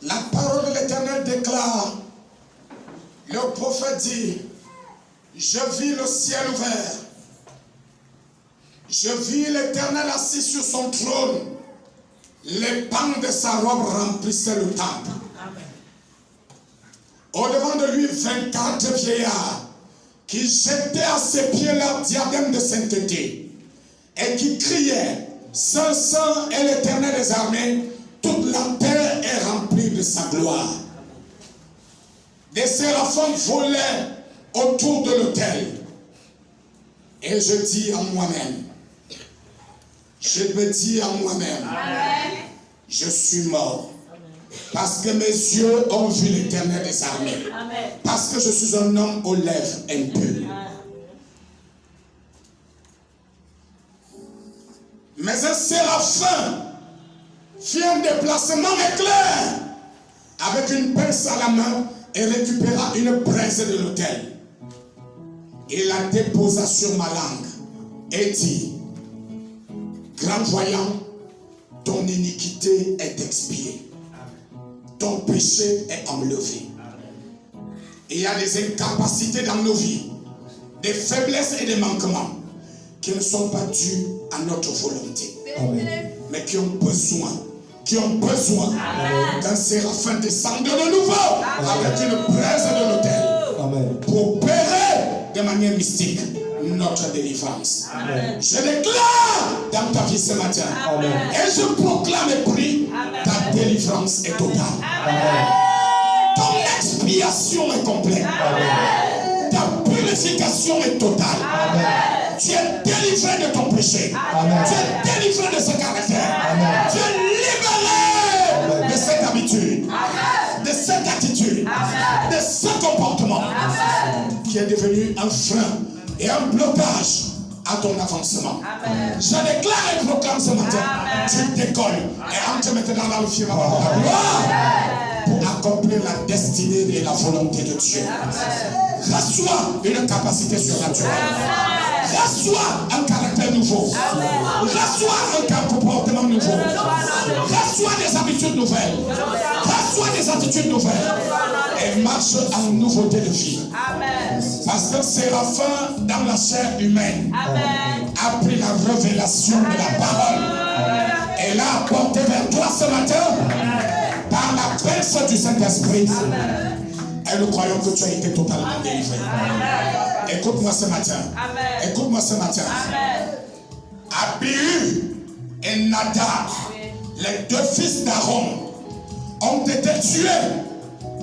La parole de l'Éternel déclare, le prophète dit, je vis le ciel ouvert, je vis l'Éternel assis sur son trône, les pans de sa robe remplissaient le temple. Au-devant de lui, 24 vieillards qui jetaient à ses pieds leur diadème de sainteté et qui criaient, Saint, Saint est l'Éternel des armées, toute la terre est remplie de sa gloire. Des séraphins volaient autour de l'autel. Et je dis en moi-même, je me dis en moi-même, je suis mort. Parce que mes yeux ont vu l'Éternel des armées. Parce que je suis un homme aux lèvres impures. Mais un séraphin fit un déplacement éclair avec une pince à la main et récupéra une braise de l'autel. Il la déposa sur ma langue et dit, grand voyant, ton iniquité est expiée. Ton péché est enlevé. Il y a des incapacités dans nos vies, des faiblesses et des manquements qui ne sont pas dus à notre volonté, mais qui ont besoin qu'un séraphin descende de nouveau avec une braise de l'autel pour opérer de manière mystique notre délivrance. Je déclare dans ta vie ce matin et je proclame et prie, ta délivrance est totale. Ton expiation est complète. Ta purification est totale. Tu es délivré de ton péché. Tu es délivré de ce caractère. Tu es libéré de cette habitude, de cette attitude, de ce comportement qui est devenu un frein et un blocage à ton avancement. Je déclare et proclame ce matin, tu décolles et entre maintenant dans le firmament de la gloire pour accomplir la destinée et la volonté de Dieu. Reçois une capacité surnaturelle. Reçois un caractère nouveau. Reçois un comportement nouveau. Reçois des habitudes nouvelles. Reçois des attitudes nouvelles. Et marche en nouveauté de vie. Parce que Séraphin, dans la chair humaine, a pris la révélation de la parole et l'a apporté vers toi ce matin par la grâce du Saint-Esprit. Et nous croyons que tu as été totalement délivré. Écoute-moi ce matin. Écoute-moi ce matin. Abihu et Nadab, les deux fils d'Aaron, ont été tués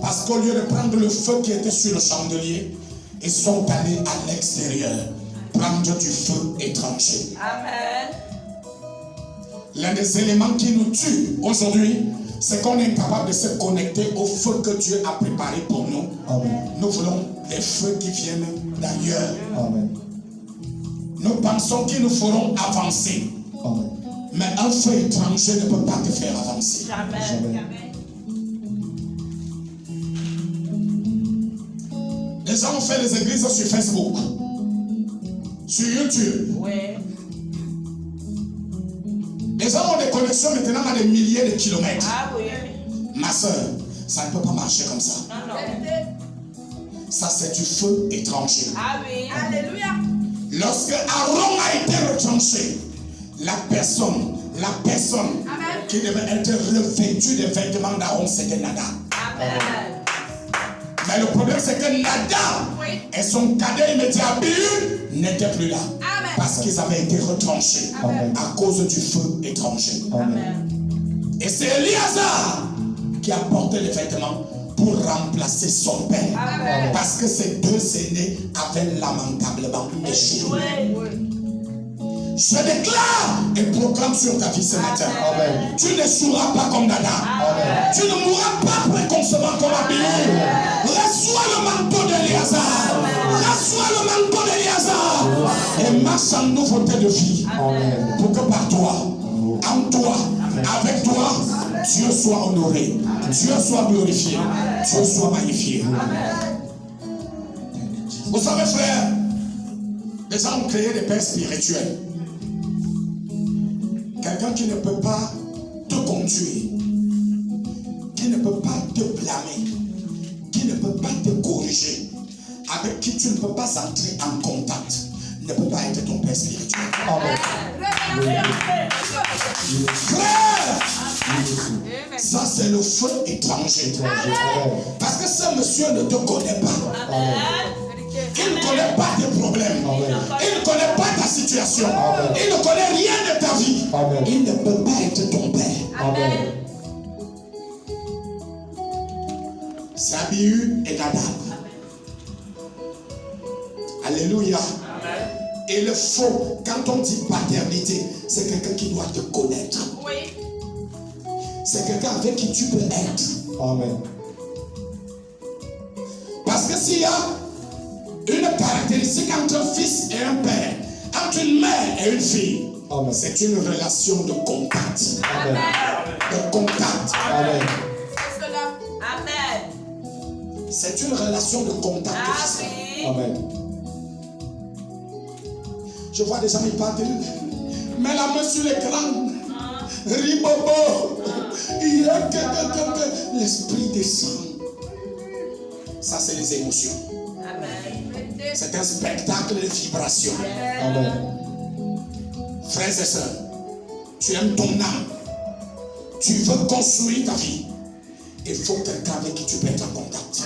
parce qu'au lieu de prendre le feu qui était sur le chandelier, ils sont allés à l'extérieur prendre du feu étranger. L'un des éléments qui nous tue aujourd'hui, c'est qu'on est incapable de se connecter au feu que Dieu a préparé pour nous. Nous voulons des feux qui viennent d'ailleurs. Nous pensons qu'ils nous feront avancer. Mais un feu étranger ne peut pas te faire avancer. Les gens ont fait des églises sur Facebook, sur YouTube. Les gens ont des connexions maintenant à des milliers de kilomètres. Ma soeur, ça ne peut pas marcher comme ça. Ça, c'est du feu étranger. Alléluia. Lorsque Aaron a été retranché, la personne qui devait être revêtue des vêtements d'Aaron, c'était Nadab. Mais le problème, c'est que Nadab et son cadet immédiat Abihu n'étaient plus là. Parce qu'ils avaient été retranchés à cause du feu étranger. Et c'est Éléazar qui a porté les vêtements pour remplacer son père. Parce que ces deux aînés avaient lamentablement échoué. Je déclare et proclame sur ta vie ce matin. Tu n'échoueras pas comme Nadab. Tu ne mourras pas précocement comme Abihu. Reçois le manteau d'Éléazar. Reçois le manteau d'Éléazar. Et marche en nouveauté de vie. Pour que par toi, en toi, avec toi, Dieu soit honoré, Dieu soit glorifié, Dieu soit magnifié. Vous savez, frère, les gens ont créé des pères spirituels. Quelqu'un qui ne peut pas te conduire, qui ne peut pas te blâmer, qui ne peut pas te corriger, avec qui tu ne peux pas entrer en contact, ne peut pas être ton père spirituel. Amen. Frère, ça c'est le feu étranger. Parce que ce monsieur ne te connaît pas. Il ne connaît pas tes problèmes. Il ne connaît pas ta situation. Il ne connaît rien de ta vie. Il ne peut pas être ton père. C'est Abihu et Nadab. Alléluia. Et le faux, quand on dit paternité, c'est quelqu'un qui doit te connaître. C'est quelqu'un avec qui tu peux être. Amen. Parce que s'il y a une caractéristique entre un fils et un père, entre une mère et une fille, c'est une relation de contact. Amen. De contact. Amen. C'est une relation de contact. Amen. Je vois des gens qui partent. Mets la main sur l'écran. Ribobo. L'esprit descend. Ça, c'est les émotions. C'est un spectacle de vibration. Amen. Frères et sœurs, tu aimes ton âme. Tu veux construire ta vie. Il faut quelqu'un avec qui tu peux être en contact.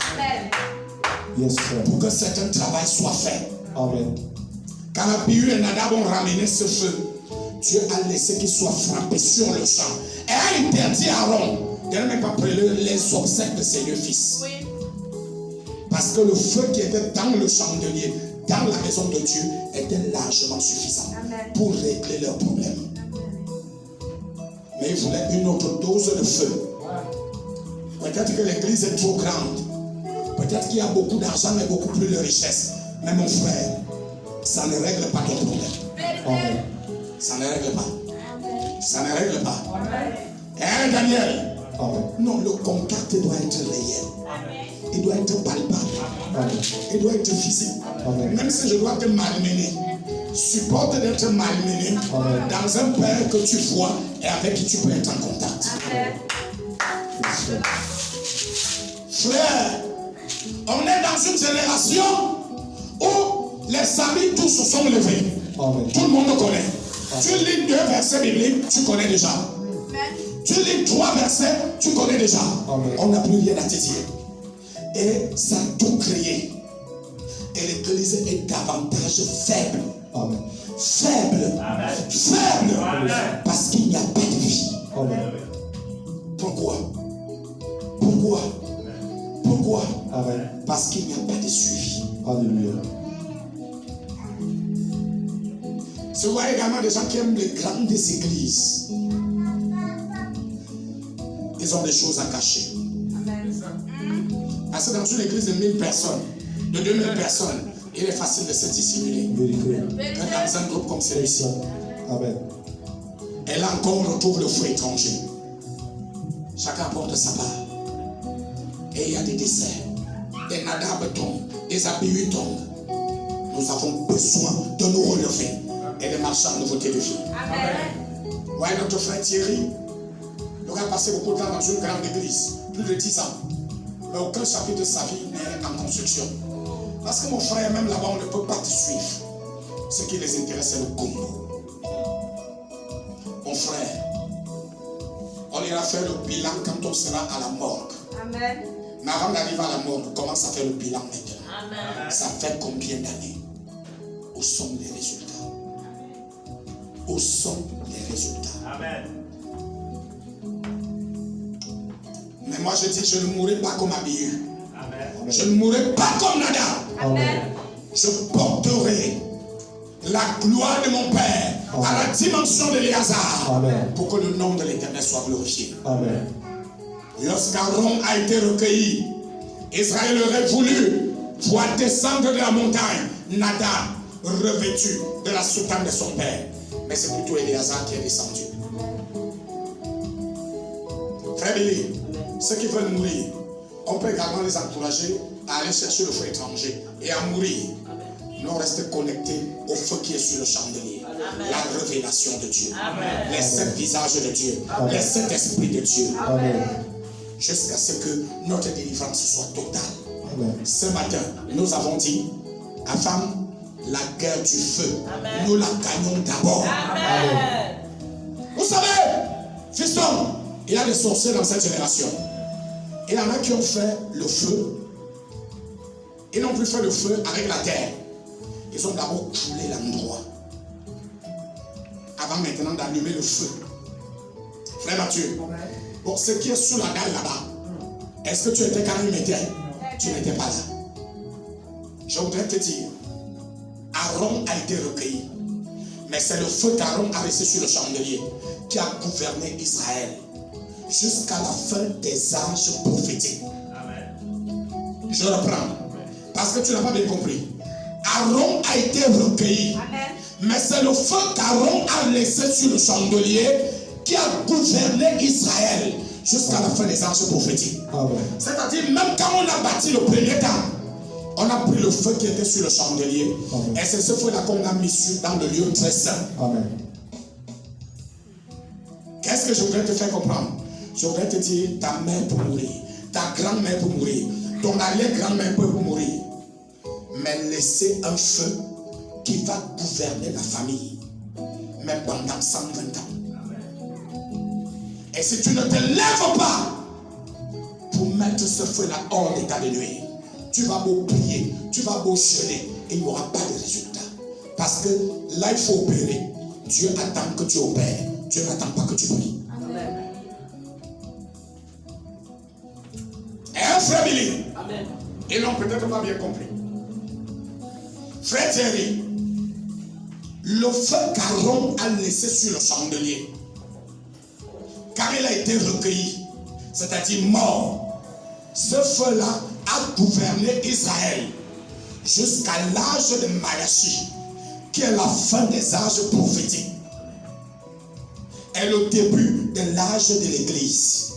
Yes, sir. Pour que certain travail soit fait. Amen. Quand Abihu et Nadab ont ramené ce feu, Dieu a laissé qu'il soit frappé sur le champ. Et a interdit à Aaron de ne même pas prélever les obsèques de ses deux fils. Parce que le feu qui était dans le chandelier, dans la maison de Dieu, était largement suffisant pour régler leurs problèmes. Mais il voulait une autre dose de feu. Peut-être que l'église est trop grande. Peut-être qu'il y a beaucoup d'argent et beaucoup plus de richesse. Mais mon frère, ça ne règle pas ton problème. Amen. Ça ne règle pas. Ça ne règle pas. Hein, Daniel? Amen. Non, le contact doit être réel. Il doit être palpable. Amen. Il doit être physique. Amen. Même si je dois te malmener, supporte d'être malmené Amen. dans un père que tu vois et avec qui tu peux être en contact. Yes, sir. Frère, on est dans une génération où les amis tous se sont levés. Amen. Tout le monde connaît. Tu lis 2 versets bibliques, tu connais déjà. Tu lis 3 versets, tu connais déjà. Amen. On n'a plus rien à te dire. Et ça a tout créé. Et l'église est davantage faible. Amen. Faible. Faible. Parce qu'il n'y a pas de vie. Amen. Pourquoi? Pourquoi? Pourquoi? Amen. Parce qu'il n'y a pas de suivi. Alléluia. Je vois également des gens qui aiment les grandes églises. Ils ont des choses à cacher. Parce que dans une église de 1000 personnes, de 2000 personnes, il est facile de se dissimuler. Que dans un groupe comme celui-ci. Amen. Et là encore, on retrouve le feu étranger. Chacun apporte sa part. Et il y a des décès. Des Nadab tombent, des Abihu tombent. Nous avons besoin de nous relever et de marcher en nouveauté de vie. Amen. Ouais, notre frère Thierry, il a passé beaucoup de temps dans une grande église, plus de 10 ans. Mais aucun chapitre de sa vie n'est en construction. Parce que mon frère, même là-bas, on ne peut pas te suivre. Ce qui les intéresse, c'est le combo. Mon frère, on ira faire le bilan quand on sera à la morgue. Amen. Mais avant d'arriver à la morgue, on commence à faire le bilan maintenant. Amen. Ça fait combien d'années? Où sont les résultats? Où sont les résultats? Amen. Mais moi je dis, je ne mourrai pas comme Abihu. Amen. Je ne mourrai pas comme Nadab. Amen. Je porterai la gloire de mon Père à la dimension d'Éléazar. Amen. Pour que le nom de l'Éternel soit glorifié. Amen. Lorsqu'Aaron a été recueilli, Israël aurait voulu voir descendre de la montagne Nadab revêtu de la soutane de son père. Mais c'est plutôt Éléazar qui est descendu. Frère Billy, ceux qui veulent mourir, on peut également les encourager à aller chercher le feu étranger et à mourir. Nous on reste connectés au feu qui est sur le chandelier. Amen. La révélation de Dieu. Amen. Les 7 visages de Dieu. Amen. Les 7 esprits de Dieu. Amen. jusqu'à ce que notre délivrance soit totale. Amen. Ce matin, nous avons dit, à femme, la guerre du feu, Amen. nous la gagnons d'abord. Amen. Vous savez, fiston, il y a des sorciers dans cette génération. Il y en a qui ont fait le feu. Ils n'ont plus fait le feu avec la terre. Ils ont d'abord coulé l'endroit. Avant maintenant d'allumer le feu. Frère Mathieu, pour ce qui est sous la dalle là-bas, est-ce que tu étais quand il mettait? Tu n'étais pas là. Je voudrais te dire, Aaron a été recueilli. Mais c'est le feu qu'Aaron a resté sur le chandelier qui a gouverné Israël jusqu'à la fin des âges prophétiques. Amen. Je reprends. Parce que tu n'as pas bien compris. Aaron a été recueilli. Amen. Mais c'est le feu qu'Aaron a laissé sur le chandelier qui a gouverné Israël jusqu'à la fin des âges prophétiques. C'est-à-dire, même quand on a bâti le premier temps, on a pris le feu qui était sur le chandelier. Amen. Et c'est ce feu-là qu'on a mis dans le lieu très saint. Amen. Qu'est-ce que je voudrais te faire comprendre? Je voudrais te dire, ta mère peut mourir, ta grand-mère peut mourir, ton arrière-grand-mère peut mourir. Mais laissez un feu qui va gouverner la famille, même pendant 120 ans. Et si tu ne te lèves pas pour mettre ce feu-là hors d'état de nuire, tu vas beau prier, tu vas beau jeûner, et il n'y aura pas de résultat. Parce que là, il faut opérer. Dieu attend que tu opères. Dieu n'attend pas que tu pries. Amen. Et un frère Billy, ils n'ont peut-être pas bien compris. Frère Thierry, le feu qu'Aaron a laissé sur le chandelier, car il a été recueilli, c'est-à-dire mort, ce feu-là a gouverné Israël jusqu'à l'âge de Malachi, qui est la fin des âges prophétiques, et le début de l'âge de l'Église.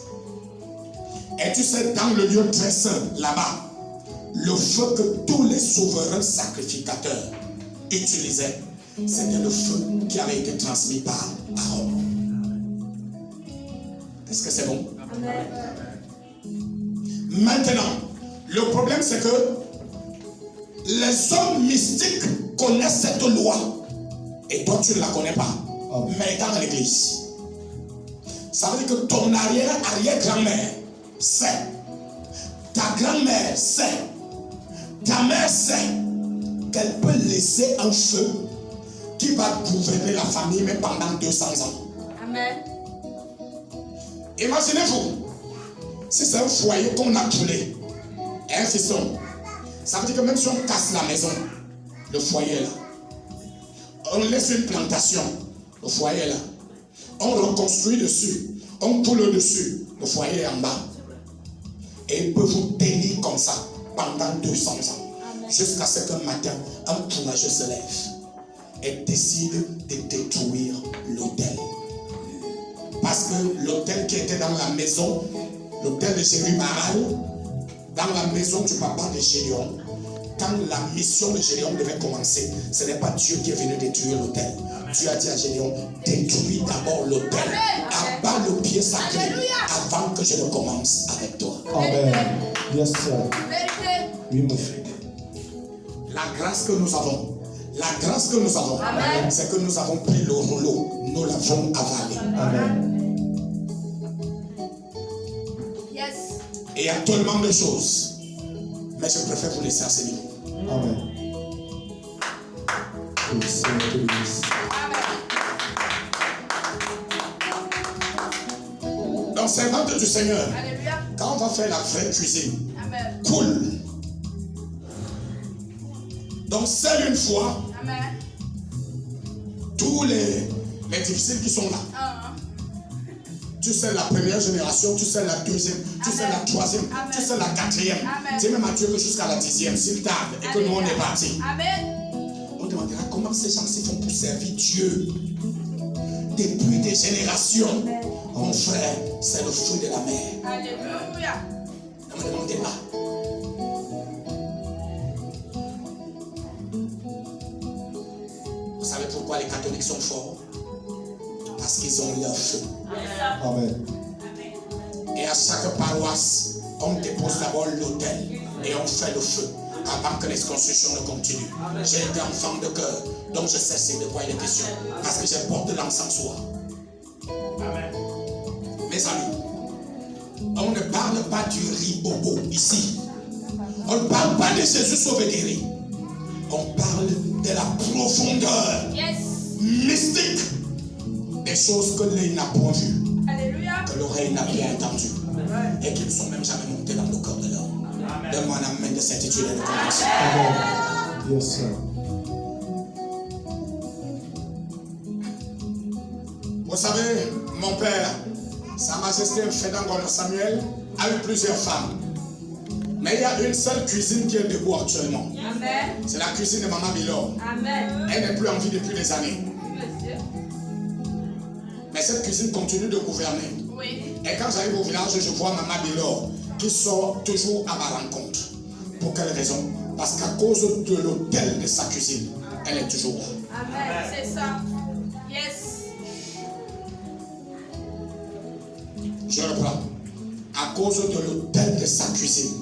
Et tu sais, dans le lieu très saint, là-bas, le feu que tous les souverains sacrificateurs utilisaient, c'était le feu qui avait été transmis par Aaron. Est-ce que c'est bon? Amen. Maintenant, le problème c'est que les hommes mystiques connaissent cette loi et toi tu ne la connais pas. Amen. Mais dans l'église, ça veut dire que ton arrière-grand-mère sait, ta grand-mère sait, ta mère sait qu'elle peut laisser un feu qui va gouverner la famille même pendant 200 ans. Amen. Imaginez-vous, si c'est un foyer qu'on a coulé, un fiston, ça veut dire que même si on casse la maison, le foyer est là. On laisse une plantation, le foyer est là. On reconstruit dessus, on coule dessus, le foyer est en bas. Et il peut vous tenir comme ça pendant 200 ans. Jusqu'à ce qu'un matin, un courageux se lève et décide de détruire l'autel. Parce que l'autel qui était dans la maison, l'autel de Jérubaal, dans la maison du papa de Gédéon, quand la mission de Gédéon devait commencer, ce n'est pas Dieu qui est venu détruire l'autel. Dieu a dit à Gédéon, détruis d'abord l'autel, abat le pied sacré avant que je ne commence avec toi. Amen. Yes, sir. Oui, mon frère. La grâce que nous avons, c'est que nous avons pris le rouleau, nous l'avons avalé. Amen. Yes. Et il y a tellement de choses, mais je préfère vous laisser à ce niveau. Amen. Donc, servante du Seigneur, quand on va faire la vraie cuisine, cool. Donc, seule une fois, amen, tous les difficiles qui sont là, tu sais la première génération, tu sais la deuxième, tu sais la troisième, amen, tu sais la quatrième, dis même à Dieu que jusqu'à la 10e, s'il tarde et que nous on est parti. On demandera comment ces gens-ci font pour servir Dieu depuis des générations. Amen. Mon frère, c'est le fruit de la mer. Alléluia. Ne me demandez pas. Vous savez pourquoi les catholiques sont forts? Parce qu'ils ont leur feu. Amen. Et à chaque paroisse, on dépose d'abord l'autel et on fait le feu avant que les constructions ne continuent. J'ai été enfant de cœur, donc je sais de quoi il est question. Parce que j'ai porté l'encens soi. Mes amis, on ne parle pas du ribobo ici. On ne parle pas de Jésus sauvé guéri. On parle de la profondeur mystique des choses que l'œil n'a point vues, que l'oreille n'a bien entendues et qui ne sont même jamais montées dans le cœur de l'homme. Donne-moi un amen de certitude et de conviction. Yes, sir. Vous savez, mon père, Sa Majesté Fédangolo Samuel, a eu plusieurs femmes. Mais il y a une seule cuisine qui est debout actuellement. C'est la cuisine de Maman Bilor. Elle n'est plus en vie depuis des années. Mais cette cuisine continue de gouverner. Et quand j'arrive au village, je vois Maman Bilor qui sort toujours à ma rencontre. Pour quelle raison? Parce qu'à cause de l'autel de sa cuisine, elle est toujours là. Amen. C'est ça. Yes. Je reprends. À cause de l'autel de sa cuisine,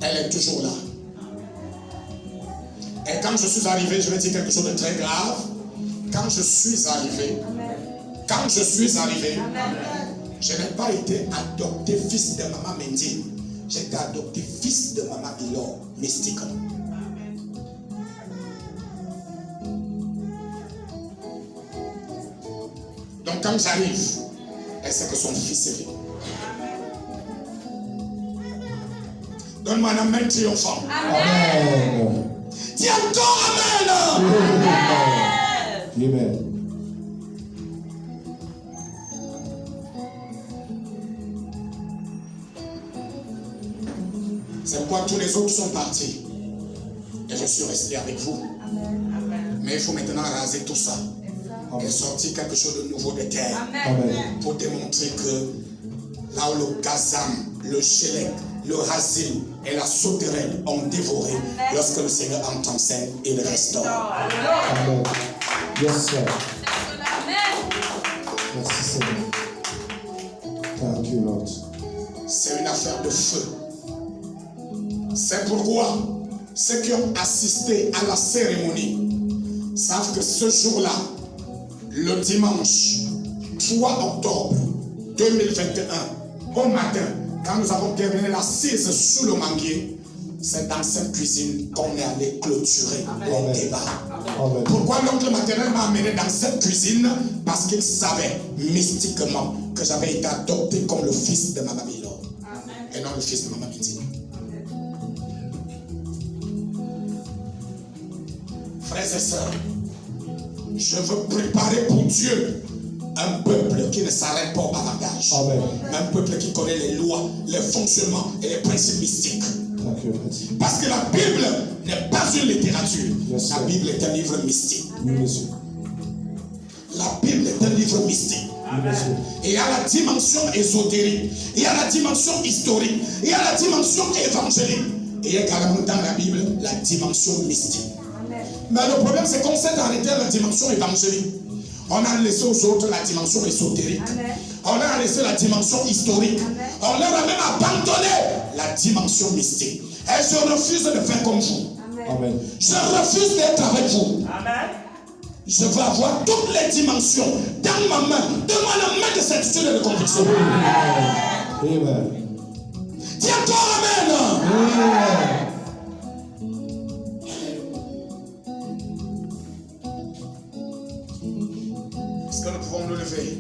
elle est toujours là. Et quand je suis arrivé, je vais dire quelque chose de très grave. Quand je suis arrivé, je n'ai pas été adopté fils de Maman Mendy. J'ai été adopté fils de Maman Bilor, mystique. Donc quand j'arrive, elle sait que son fils est venu. Donne-moi un amen triomphant. Amen. Dis encore amen. Amen. C'est pourquoi tous les autres sont partis. Et je suis resté avec vous. Mais il faut maintenant raser tout ça. Et sortir quelque chose de nouveau de terre. Amen. Pour démontrer que là où le gazam, le shélek, le hasil et la sauterelle ont dévoré, lorsque le Seigneur entend scène, il restaure. Amen. Yes, sir. Amen. Merci, Seigneur. Thank you, Lord. C'est une affaire de feu. C'est pourquoi ceux qui ont assisté à la cérémonie savent que ce jour-là, le dimanche 3 octobre 2021, au matin, quand nous avons terminé l'assise sous le manguier, c'est dans cette cuisine qu'on est allé clôturer le débat. Amen. Pourquoi l'oncle maternel m'a amené dans cette cuisine? Parce qu'il savait mystiquement que j'avais été adopté comme le fils de Maman Bilor et non le fils de Maman Midi. Frères et sœurs, je veux préparer pour Dieu un peuple qui ne s'arrête pas au bavardage. Amen. Un peuple qui connaît les lois, les fonctionnements et les principes mystiques. Thank you, Lord. Parce que la Bible n'est pas une littérature. Yes, La sir. Bible est un livre mystique. Oui, monsieur. La Bible est un livre mystique. Oui, monsieur. Et il y a la dimension ésotérique, il y a la dimension historique, il y a la dimension évangélique. Et il y a également dans la Bible la dimension mystique. Mais le problème, c'est qu'on s'est arrêté à la dimension évangélique. On a laissé aux autres la dimension ésotérique. On a laissé la dimension historique. On leur a même abandonné la dimension mystique. Et je refuse de faire comme vous. Amen. Je refuse d'être avec vous. Je veux avoir toutes les dimensions dans ma main. Donne-moi la main de certitude et de conviction. Amen. Dis encore amen. Amen. Est-ce que nous pouvons nous lever?